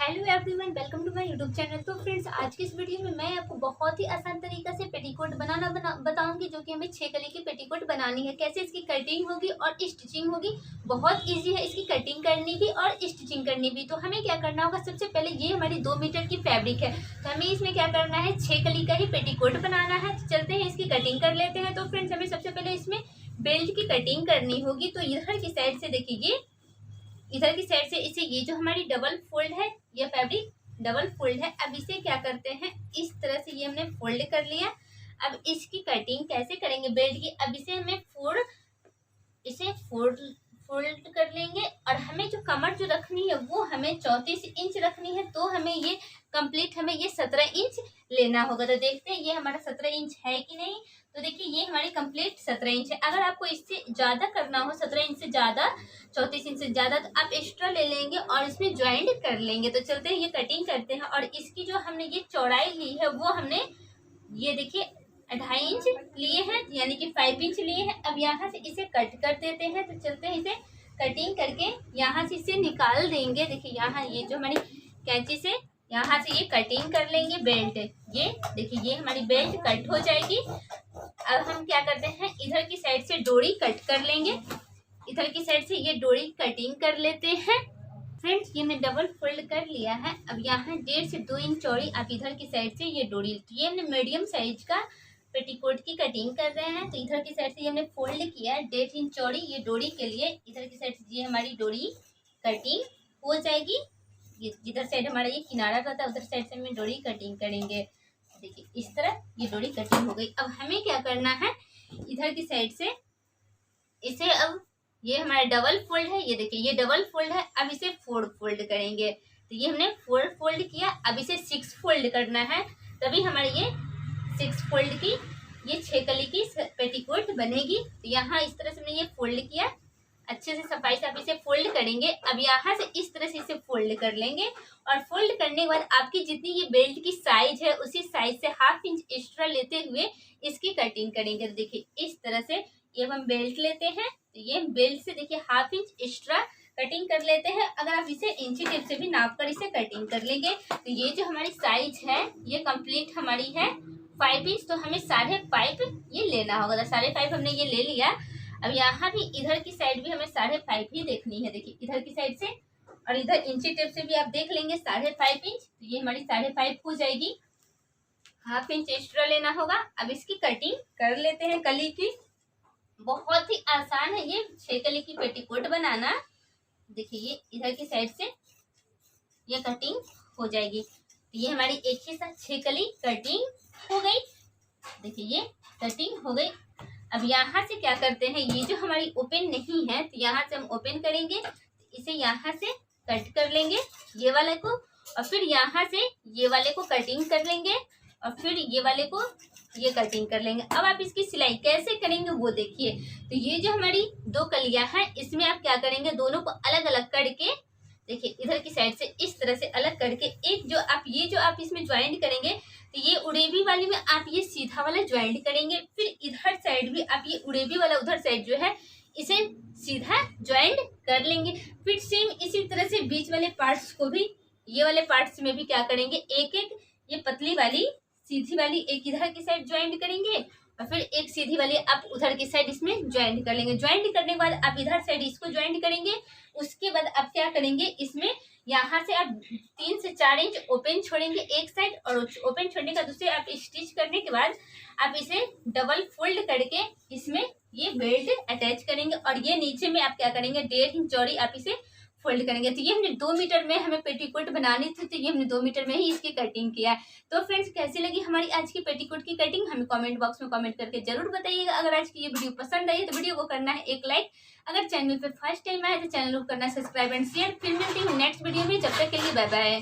Hello everyone, welcome to my YouTube channel. तो friends, आज की इस वीडियो में मैं आपको बहुत ही आसान तरीका से पेटीकोट बनाना बताऊंगी, जो कि हमें 6 कली की पेटीकोट बनानी है। कैसे इसकी कटिंग होगी और स्टिचिंग होगी, बहुत इजी है इसकी कटिंग करनी भी और स्टिचिंग करनी भी। तो हमें क्या करना होगा, सबसे पहले ये हमारी 2 मीटर की फैब्रिक है, तो हमें इसमें क्या करना है, 6 कली का ही पेटीकोट बनाना है। तो चलते हैं इसकी कटिंग कर लेते हैं। तो फ्रेंड्स, हमें सबसे पहले इसमें बेल्ट की कटिंग करनी होगी। तो इधर की साइड से देखिए, ये इधर की साइड से इसे, ये जो हमारी डबल फोल्ड है, ये फैब्रिक डबल फोल्ड है। अब इसे क्या करते हैं, इस तरह से ये हमने फोल्ड कर लिया। अब इसकी कटिंग कैसे करेंगे बेल्ट की, अब इसे हमें इसे फोल्ड कर लेंगे। और हमें जो कमर जो रखनी है वो हमें 34 इंच रखनी है। तो हमें ये कंप्लीट हमें ये 17 इंच लेना होगा। तो देखते हैं ये हमारा 17 इंच है कि नहीं। तो देखिए, ये हमारी कंप्लीट 17 इंच है। अगर आपको इससे ज्यादा करना हो, 17 इंच से ज्यादा, 34 इंच से ज्यादा, तो आप एक्स्ट्रा ले लेंगे और इसमें ज्वाइंट कर लेंगे। तो चलते हैं ये कटिंग करते हैं। और इसकी जो हमने ये चौड़ाई ली है वो हमने, ये देखिए, 2.5 इंच लिए हैं, यानी कि 5 इंच लिए हैं। अब यहाँ से इसे कट कर देते हैं। तो चलते हैं इसे कटिंग करके यहाँ से इसे निकाल देंगे। देखिए, यहाँ ये जो हमारी कैंची से यहाँ से ये कटिंग कर लेंगे बेल्ट। ये देखिए, ये हमारी बेल्ट कट हो जाएगी। अब हम क्या करते हैं, इधर की साइड से डोरी कट कर लेंगे। इधर की साइड से ये डोरी कटिंग कर लेते हैं। फ्रेंड्स, ये मैं डबल फोल्ड कर लिया है। अब यहाँ 1.5 से 2 इंच चौड़ी आप इधर की साइड से ये डोरी, ये हमने मीडियम साइज का पेटीकोट की कटिंग कर रहे हैं। तो इधर की साइड से ये हमने फोल्ड किया 1.5 इंच चौड़ी ये डोरी के लिए। इधर की साइड से ये हमारी डोरी कटिंग हो जाएगी। ये जिधर साइड हमारा ये किनारा रहता है उधर साइड से हम डोरी कटिंग करेंगे। देखिए, इस तरह ये डोरी कटिंग हो गई। अब हमें क्या करना है, इधर की साइड से इसे, अब ये हमारा डबल फोल्ड है, ये देखिए ये डबल फोल्ड है। अब इसे 4 फोल्ड करेंगे। तो ये हमने 4 फोल्ड किया। अब इसे 6 फोल्ड करना है, तभी हमारी ये 6 फोल्ड की ये 6 कली की पेटीकोट बनेगी। तो यहाँ इस तरह से हमने ये फोल्ड किया, अच्छे से सफाई से आप इसे फोल्ड करेंगे। अब यहाँ से इस तरह से इसे फोल्ड कर लेंगे। और फोल्ड करने के बाद आपकी जितनी ये बेल्ट की साइज है, उसी साइज से 1/2 इंच एक्स्ट्रा लेते हुए इसकी कटिंग करेंगे। तो देखिए, इस तरह से ये हम बेल्ट लेते हैं। तो ये बेल्ट से देखिए 1/2 इंच एक्स्ट्रा कटिंग कर लेते हैं। अगर आप इसे इंची टेप से भी नाप कर इसे कटिंग कर लेंगे। तो ये जो हमारी साइज है ये कंप्लीट हमारी है 5 इंच। तो हमें 5.5 ये लेना होगा। तो 5.5 हमने ये ले लिया। अब यहाँ भी इधर की साइड भी हमें 5.5 ही देखनी है। देखिए, इधर की साइड से और इधर इंची टेप से भी आप देख लेंगे 5.5 इंच। तो ये हमारी 5.5 हो जाएगी। 1/2 इंच एक्स्ट्रा लेना होगा। अब इसकी कटिंग कर लेते हैं कली की। बहुत ही आसान है ये 6 कली की पेटीकोट बनाना। देखिए, ये इधर की साइड से ये कटिंग हो जाएगी। तो ये हमारी एक ही साथ 6 कली कटिंग हो गई। देखिए, ये कटिंग हो गई। अब यहाँ से क्या करते हैं, ये जो हमारी ओपन नहीं है, तो यहाँ से हम ओपन करेंगे। इसे यहाँ से कट कर लेंगे, ये वाले को, और फिर यहाँ से ये वाले को कटिंग कर लेंगे, और फिर ये वाले को ये कटिंग कर लेंगे। अब आप इसकी सिलाई कैसे करेंगे वो देखिए। तो ये जो हमारी 2 कलियां हैं, इसमें आप क्या करेंगे, दोनों को अलग अलग करके, देखिए इधर की साइड से इस तरह से अलग करके, एक जो आप ये जो आप इसमें ज्वाइंट करेंगे, तो ये उड़ेबी वाली में आप ये सीधा वाला ज्वाइंट करेंगे। फिर इधर साइड भी आप ये उड़ेबी वाला उधर साइड जो है इसे सीधा ज्वाइंट कर लेंगे। फिर सेम इसी तरह से बीच वाले पार्ट्स को भी, ये वाले पार्ट्स में भी क्या करेंगे, एक एक ये पतली वाली सीधी वाली एक इधर की साइड ज्वाइंट करेंगे, और फिर एक सीधी वाली आप उधर की साइड इसमें ज्वाइंट कर लेंगे। ज्वाइंट करने के बाद आप इधर साइड इसको ज्वाइंट करेंगे। उसके बाद आप क्या करेंगे, इसमें यहाँ से आप 3 से 4 इंच ओपन छोड़ेंगे एक साइड, और ओपन छोड़ने का दूसरे आप स्टिच करने के बाद आप इसे डबल फोल्ड करके इसमें ये बेल्ट अटैच करेंगे। और ये नीचे में आप क्या करेंगे, 1.5 इंच चौड़ी आप इसे फोल्ड करेंगे। तो ये हमने 2 मीटर में हमें पेटीकोट बनानी थी, तो ये हमने 2 मीटर में ही इसकी कटिंग किया है। तो फ्रेंड्स, कैसी लगी हमारी आज की पेटीकोट की कटिंग, हमें कमेंट बॉक्स में कमेंट करके जरूर बताइएगा। अगर आज की ये वीडियो पसंद आई तो वीडियो को करना है एक लाइक। अगर चैनल पे फर्स्ट टाइम आए तो चैनल को करना सब्सक्राइब एंड शेयर। फिर मिलती हूँ नेक्स्ट वीडियो में, जब तक के लिए बाय बाय।